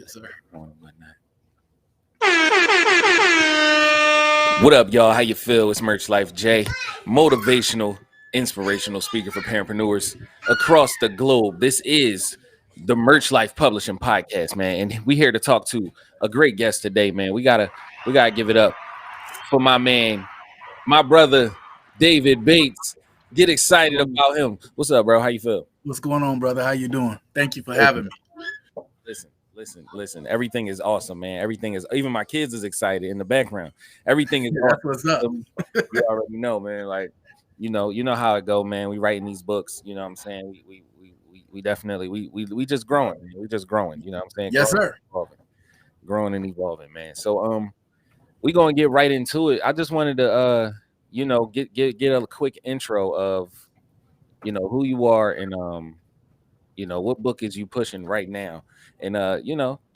Yes, sir. What up, y'all? How you feel? It's Merch Life J, motivational, inspirational speaker for parentpreneurs across the globe. This is the Merch Life Publishing Podcast, man, and we here to talk to a great guest today, man. We gotta give it up for my man, my brother, David Bates. Get excited about him. What's up, bro? How you feel? What's going on, brother? How you doing? Thank you for having me. Listen. Everything is awesome, man. Everything is, even my kids is excited in the background. Everything is awesome. What's up? You already know, man. Like, you know how it go, man. We writing these books, you know what I'm saying? We definitely we just growing, man. We just growing, you know what I'm saying? Yes, sir. Growing and evolving, man. So we gonna get right into it. I just wanted to get a quick intro of who you are and what book is you pushing right now, and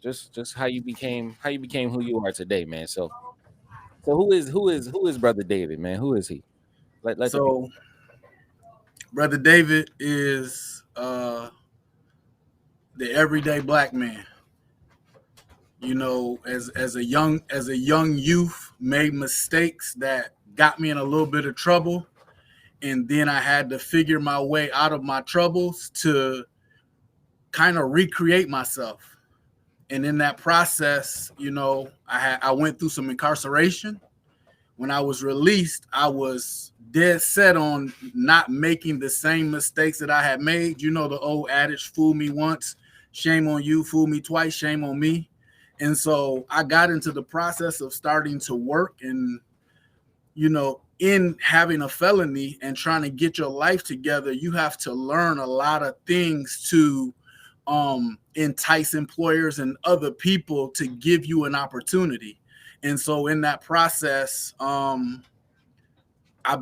just how you became who you are today, man. So who is brother David, man? Who is he? Brother David is the everyday black man. You know, as a young youth, made mistakes that got me in a little bit of trouble, and then I had to figure my way out of my troubles to kind of recreate myself. And in that process, I went through some incarceration. When I was released, I was dead set on not making the same mistakes that I had made. You know, the old adage, fool me once, shame on you, fool me twice, shame on me. And so I got into the process of starting to work and, in having a felony and trying to get your life together, you have to learn a lot of things to entice employers and other people to give you an opportunity. And so in that process, I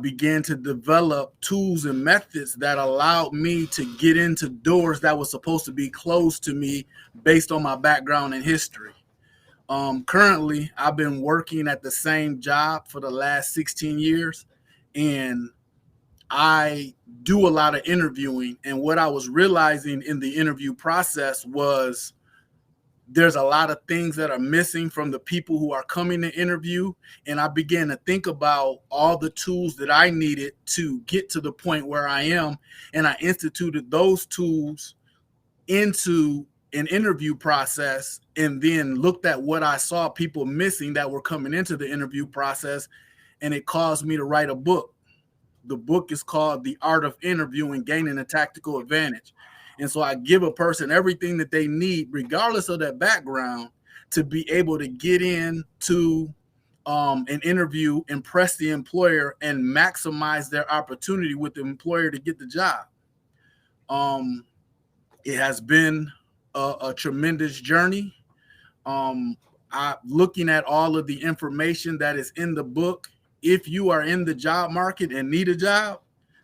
began to develop tools and methods that allowed me to get into doors that were supposed to be closed to me based on my background and history. Currently, I've been working at the same job for the last 16 years, and I do a lot of interviewing. And what I was realizing in the interview process was there's a lot of things that are missing from the people who are coming to interview. And I began to think about all the tools that I needed to get to the point where I am. And I instituted those tools into an interview process, and then looked at what I saw people missing that were coming into the interview process. And it caused me to write a book. The book is called The Art of Interviewing, Gaining a Tactical Advantage. And so I give a person everything that they need, regardless of their background, to be able to get into an interview, impress the employer, and maximize their opportunity with the employer to get the job. It has been a tremendous journey. Looking at all of the information that is in the book, if you are in the job market and need a job,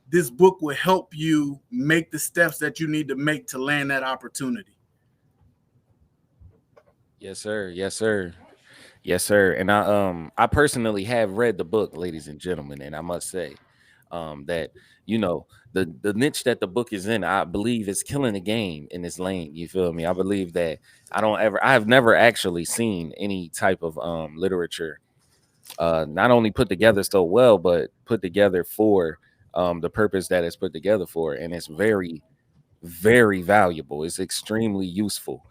this book will help you make the steps that you need to make to land that opportunity. Yes, sir. And I personally have read the book, ladies and gentlemen, and I must say that the niche that the book is in, I believe is killing the game in this lane. You feel me? I believe that I have never actually seen any type of literature not only put together so well, but put together for the purpose that it's put together for. And it's very, very valuable. It's extremely useful.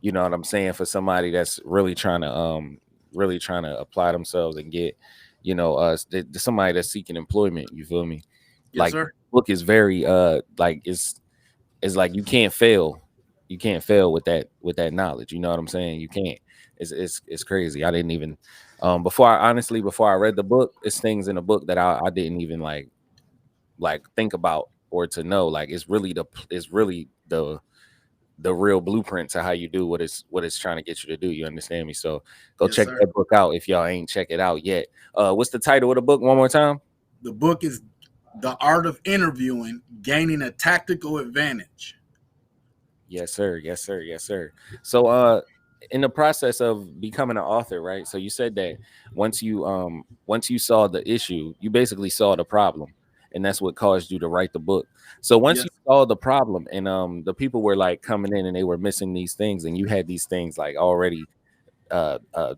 You know what I'm saying? For somebody that's really trying to apply themselves and get, somebody that's seeking employment. You feel me? Yes, sir. Book is very it's like you can't fail with that knowledge. You know what I'm saying? You can't. It's crazy. I didn't even before I read the book, it's things in the book that I didn't even like think about or to know. Like it's really the real blueprint to how you do what it's trying to get you to do. You understand me? So go check that book out if y'all ain't check it out yet. What's the title of the book one more time? The book is The Art of Interviewing, Gaining a Tactical Advantage. Yes, sir. So in the process of becoming an author, right? So you said that once you saw the issue, you basically saw the problem, and that's what caused you to write the book. So once you saw the problem, and the people were like coming in and they were missing these things, and you had these things like already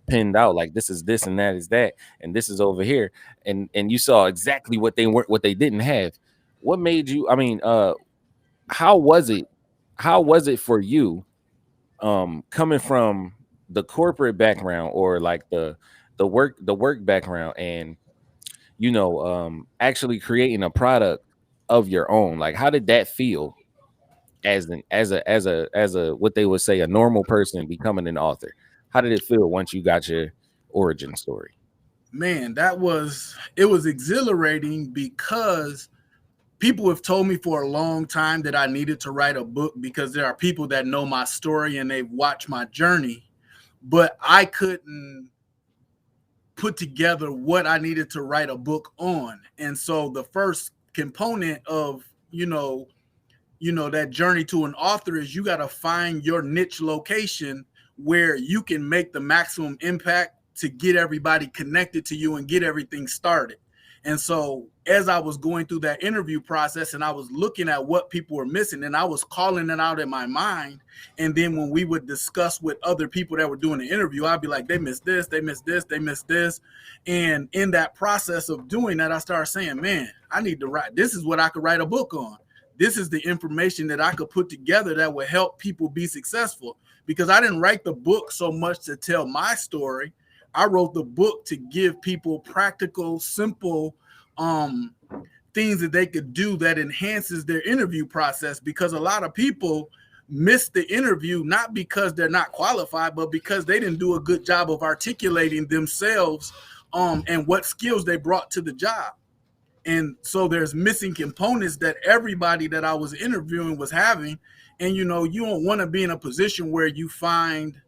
pinned out, like this is this and that is that and this is over here, and you saw exactly what they weren't, what they didn't have. What made you, I mean, how was it, how was it for you, coming from the corporate background, or like the work background, and actually creating a product of your own? Like, how did that feel as a what they would say a normal person becoming an author? How did it feel once you got your origin story? Man, it was exhilarating because people have told me for a long time that I needed to write a book because there are people that know my story and they've watched my journey, but I couldn't put together what I needed to write a book on. And so the first component of, that journey to an author is you got to find your niche location where you can make the maximum impact to get everybody connected to you and get everything started. And so as I was going through that interview process and I was looking at what people were missing and I was calling it out in my mind. And then when we would discuss with other people that were doing the interview, I'd be like, they missed this, they missed this, they missed this. And in that process of doing that, I started saying, man, I need to write. This is what I could write a book on. This is the information that I could put together that would help people be successful, because I didn't write the book so much to tell my story. I wrote the book to give people practical, simple things that they could do that enhances their interview process, because a lot of people miss the interview not because they're not qualified, but because they didn't do a good job of articulating themselves and what skills they brought to the job. And so there's missing components that everybody that I was interviewing was having. And, you don't want to be in a position where you find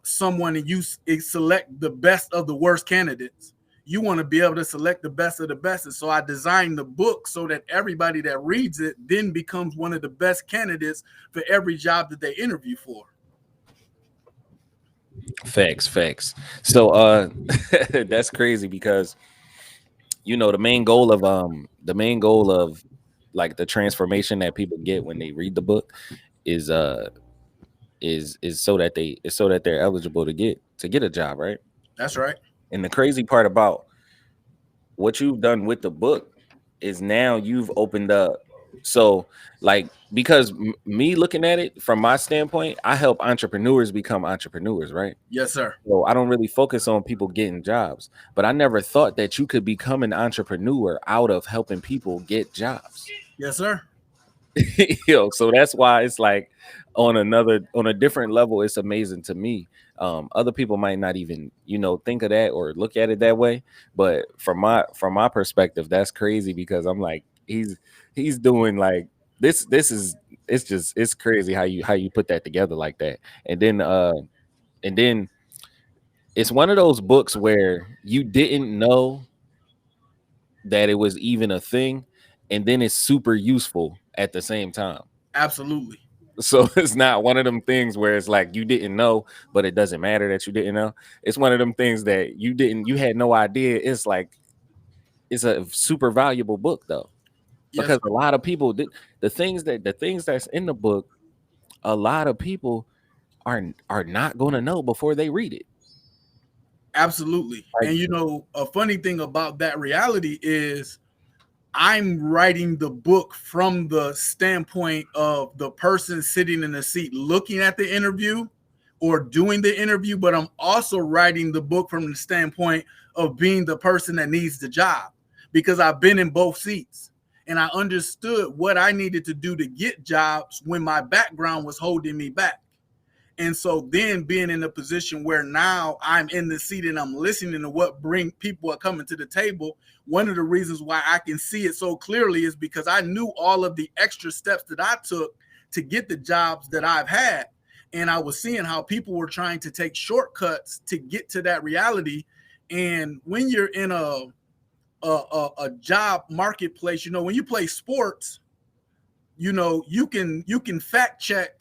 someone and you select the best of the worst candidates. You want to be able to select the best of the best. And so I designed the book so that everybody that reads it then becomes one of the best candidates for every job that they interview for. Facts. So that's crazy, because the main goal of like the transformation that people get when they read the book is so that they're eligible to get a job, right? That's right. And the crazy part about what you've done with the book is now you've opened up. So, like, because me looking at it from my standpoint, I help entrepreneurs become entrepreneurs, right? Yes, sir. So I don't really focus on people getting jobs, but I never thought that you could become an entrepreneur out of helping people get jobs. Yes, sir. So that's why it's like on a different level, it's amazing to me. Other people might not even think of that or look at it that way, but from my perspective, that's crazy, because I'm like, he's doing like this is, it's crazy how you put that together like that. And then it's one of those books where you didn't know that it was even a thing, and then it's super useful at the same time. Absolutely. So it's not one of them things where it's like you didn't know, but it doesn't matter that you didn't know. It's one of them things that you had no idea. It's like, it's a super valuable book though, Yes, because a lot of people, the things that's in the book, a lot of people are not going to know before they read it. absolutely. Like, And a funny thing about that reality is I'm writing the book from the standpoint of the person sitting in the seat looking at the interview or doing the interview, but I'm also writing the book from the standpoint of being the person that needs the job, because I've been in both seats and I understood what I needed to do to get jobs when my background was holding me back. And so then being in a position where now I'm in the seat and I'm listening to what people are coming to the table. One of the reasons why I can see it so clearly is because I knew all of the extra steps that I took to get the jobs that I've had. And I was seeing how people were trying to take shortcuts to get to that reality. And when you're in a job marketplace, when you play sports, you can fact check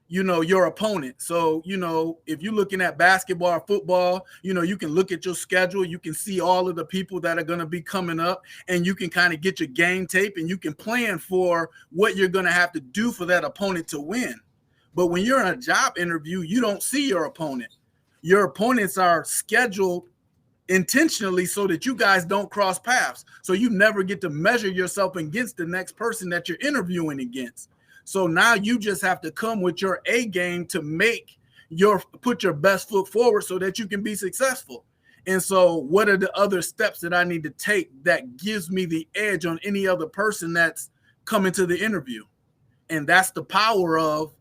your opponent. So, if you're looking at basketball or football, you can look at your schedule, you can see all of the people that are going to be coming up, and you can kind of get your game tape, and you can plan for what you're going to have to do for that opponent to win. But when you're in a job interview, you don't see your opponent. Your opponents are scheduled intentionally so that you guys don't cross paths. So you never get to measure yourself against the next person that you're interviewing against. So now you just have to come with your A game to put your best foot forward so that you can be successful. And so what are the other steps that I need to take that gives me the edge on any other person that's coming to the interview? And that's the power of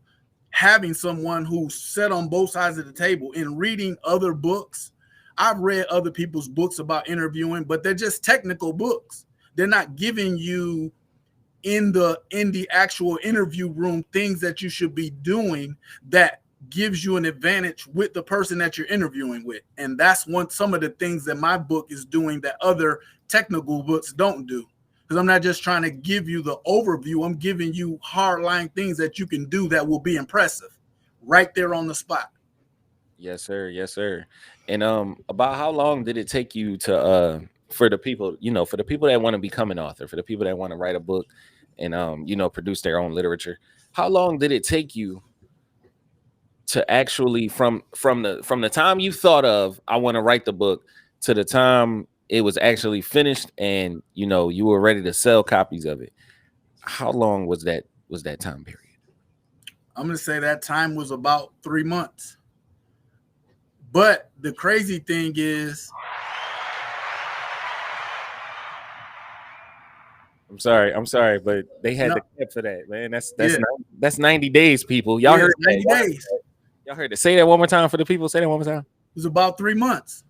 having someone who's set on both sides of the table and reading other books. I've read other people's books about interviewing, but they're just technical books. They're not giving you in the actual interview room things that you should be doing that gives you an advantage with the person that you're interviewing with. And that's some of the things that my book is doing that other technical books don't do. Because I'm not just trying to give you the overview, I'm giving you hardline things that you can do that will be impressive right there on the spot. Yes, sir. Yes, sir. And about how long did it take you to for the people, for the people that want to become an author, for the people that want to write a book and produce their own literature, how long did it take you to actually from the time you thought of I want to write the book to the time it was actually finished and you were ready to sell copies of it? How long was that time period? I'm going to say that time was about 3 months. But the crazy thing is, I'm sorry, but they had the clip for that, man. That's 90 days, people. Y'all heard 90 days. Y'all heard it. Say that one more time for the people. Say that one more time. It was about 3 months.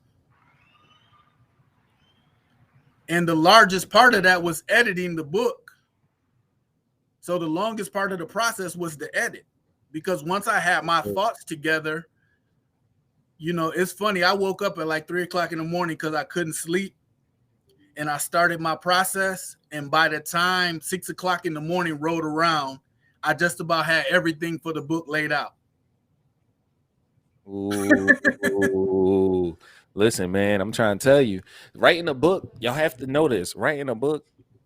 And the largest part of that was editing the book. So the longest part of the process was the edit. Because once I had my thoughts together, it's funny. I woke up at like 3 o'clock in the morning because I couldn't sleep. And I started my process. And by the time 6 o'clock in the morning rolled around, I just about had everything for the book laid out. Ooh. Listen, man, I'm trying to tell you, writing a book, y'all have to know this. Writing a book,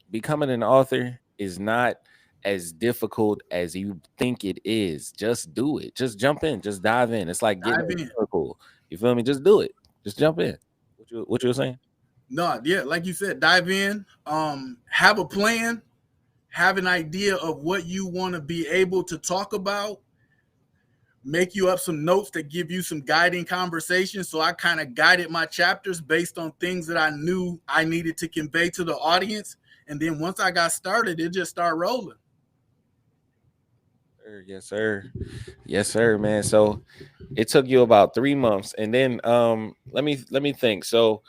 becoming an author is not as difficult as you think it is. Just do it. Just jump in. Just dive in. It's like getting a circle. You feel me? Just do it. Just jump in. What you were saying? No, yeah, like you said, dive in. Have a plan. Have an idea of what you want to be able to talk about. Make you up some notes that give you some guiding conversations. So I kind of guided my chapters based on things that I knew I needed to convey to the audience. And then once I got started, it just started rolling. Yes, sir. Yes, sir, man. So it took you about 3 months. And then let me think. So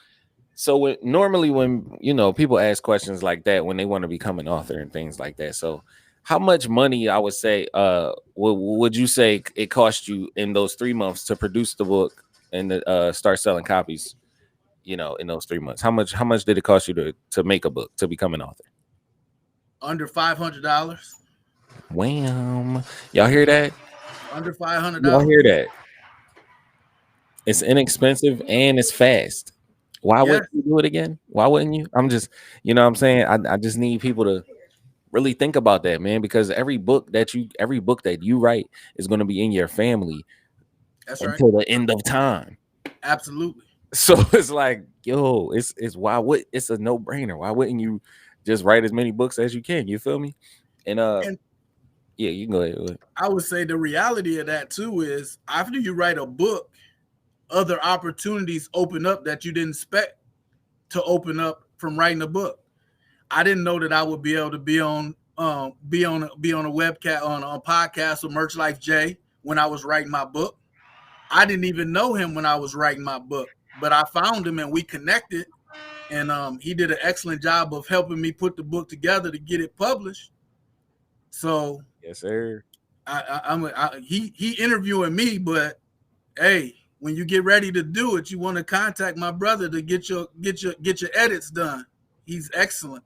normally when people ask questions like that when they want to become an author and things like that. So how much money, I would say, would you say it cost you in those 3 months to produce the book and start selling copies? In those 3 months, how much did it cost you to make a book, to become an author? Under $500. Wham! Y'all hear that? Under $500. Y'all hear that? It's inexpensive and it's fast. Why wouldn't you do it again? Why wouldn't you? I'm just, what I'm saying, I just need people to really think about that, man, because every book that you write is going to be in your family. That's until the end of time. Absolutely. So it's like, yo, it's a no-brainer. Why wouldn't you just write as many books as you can? You feel me? And yeah, you can go ahead. I would say the reality of that too is after you write a book, other opportunities open up that you didn't expect to open up from writing a book. I didn't know that I would be able to be on a webcast on a podcast with Merch Life J when I was writing my book. I didn't even know him when I was writing my book, but I found him and we connected, and he did an excellent job of helping me put the book together to get it published. So yes, sir. He interviewing me, but hey, when you get ready to do it, you want to contact my brother to get your edits done. He's excellent.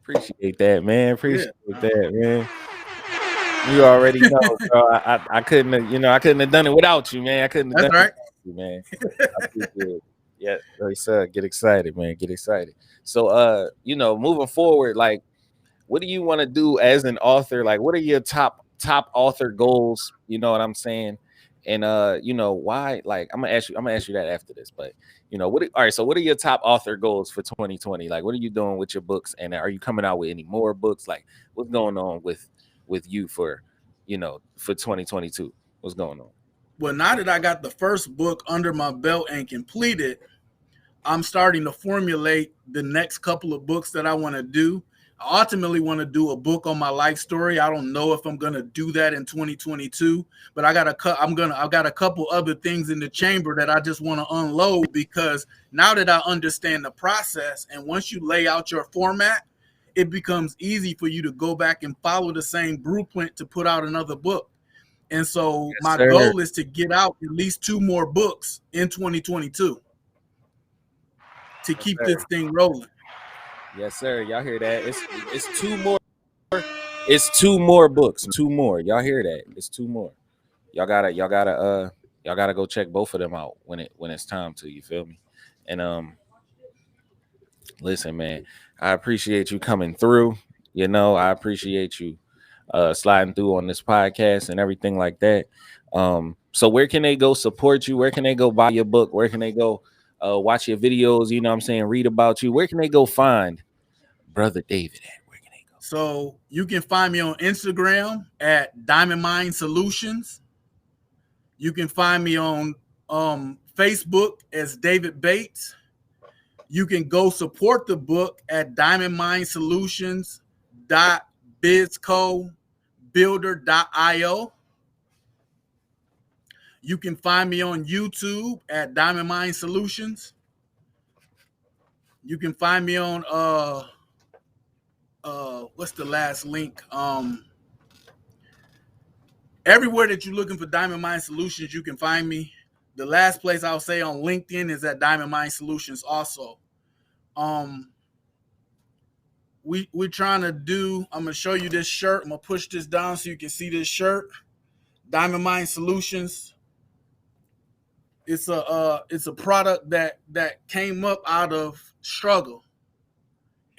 Appreciate that, man. Appreciate that, man. You already know, bro. I couldn't have, I couldn't have done it without you, man. I couldn't have That's done it right. without you, man. I appreciate it. Yeah, like sir, get excited, man. Get excited. So, moving forward, like, what do you want to do as an author? Like, what are your top author goals? You know what I'm saying? And why? Like, I'm gonna ask you that after this. But all right. So, what are your top author goals for 2020? Like, what are you doing with your books? And are you coming out with any more books? Like, what's going on with you for 2022? What's going on? Well, now that I got the first book under my belt and completed, I'm starting to formulate the next couple of books that I want to do. I ultimately want to do a book on my life story. I don't know if I'm going to do that in 2022, but I've got a couple other things in the chamber that I just want to unload, because now that I understand the process, and once you lay out your format, it becomes easy for you to go back and follow the same blueprint to put out another book. And so Yes, my sir. goal is to get out at least 2 more books in 2022 to Yes, keep sir. this thing rolling. Yes, sir. Y'all hear that? It's two more. It's two more books. Two more. Y'all hear that? It's two more. Y'all gotta go check both of them out when it's time to. You feel me? And listen, man, I appreciate you coming through. I appreciate you sliding through on this podcast and everything like that. So where can they go support you? Where can they go buy your book? Where can they go watch your videos? You know what I'm saying? Read about you. Where can they go find Brother David at? Where can they go? So you can find me on Instagram at Diamond Mind Solutions. You can find me on Facebook as David Bates. You can go support the book at diamondmindsolutions.bizcobuilder.io. You can find me on YouTube at Diamond Mind Solutions. You can find me on what's the last link? Everywhere that you're looking for Diamond Mind Solutions, you can find me. The last place I'll say on LinkedIn is at Diamond Mind Solutions also. We're trying to do, I'm gonna show you this shirt. I'm gonna push this down so you can see this shirt. Diamond Mind Solutions. It's a product that came up out of struggle,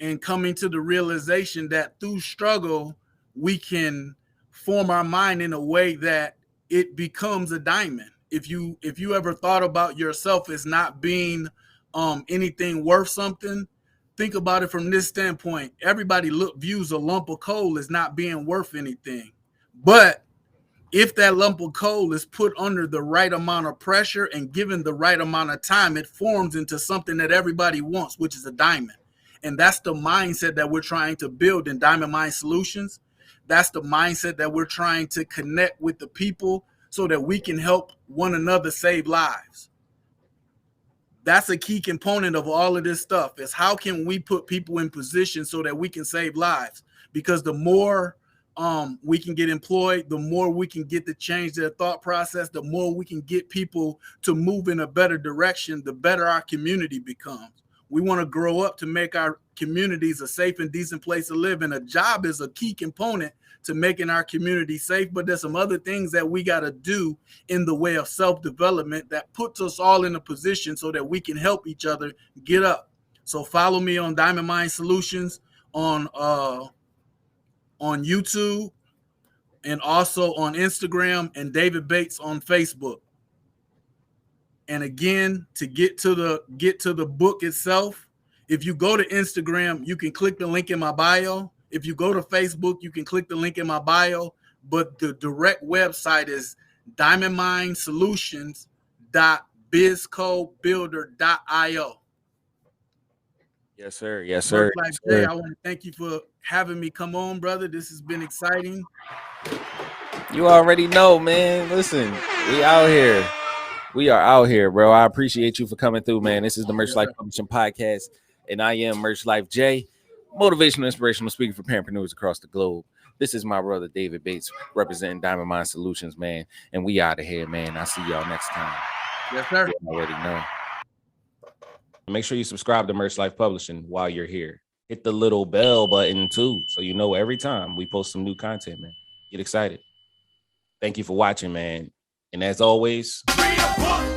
and coming to the realization that through struggle we can form our mind in a way that it becomes a diamond. If you ever thought about yourself as not being anything worth something, think about it from this standpoint. Everybody views a lump of coal as not being worth anything, but if that lump of coal is put under the right amount of pressure and given the right amount of time, it forms into something that everybody wants, which is a diamond. And that's the mindset that we're trying to build in Diamond Mind Solutions. That's the mindset that we're trying to connect with the people so that we can help one another save lives. That's a key component of all of this stuff, is how can we put people in position so that we can save lives? Because the more we can get employed, the more we can get to change their thought process, the more we can get people to move in a better direction, the better our community becomes. We want to grow up to make our communities a safe and decent place to live. And a job is a key component to making our community safe. But there's some other things that we got to do in the way of self-development that puts us all in a position so that we can help each other get up. So follow me on Diamond Mind Solutions on YouTube, and also on Instagram, and David Bates on Facebook. And again, to get to the book itself, if you go to Instagram, you can click the link in my bio. If you go to Facebook, you can click the link in my bio. But the direct website is diamondmindsolutions.bizcobuilder.io. Yes, sir. Yes, Merch sir. Life Yes, Jay, sir. I want to thank you for having me come on, brother. This has been exciting. You already know, man. Listen, we out here. We are out here, bro. I appreciate you for coming through, man. This is the Merch Yes, Life sir. Publishing Podcast, and I am Merch Life J, motivational, inspirational speaker for parapreneurs across the globe. This is my brother David Bates representing Diamond Mind Solutions, man. And we out of here, man. I'll see y'all next time. Yes, sir. You already know. Make sure you subscribe to Merch Life Publishing while you're here. Hit the little bell button too, so you know every time we post some new content, man. Get excited. Thank you for watching, man. And as always, read a book.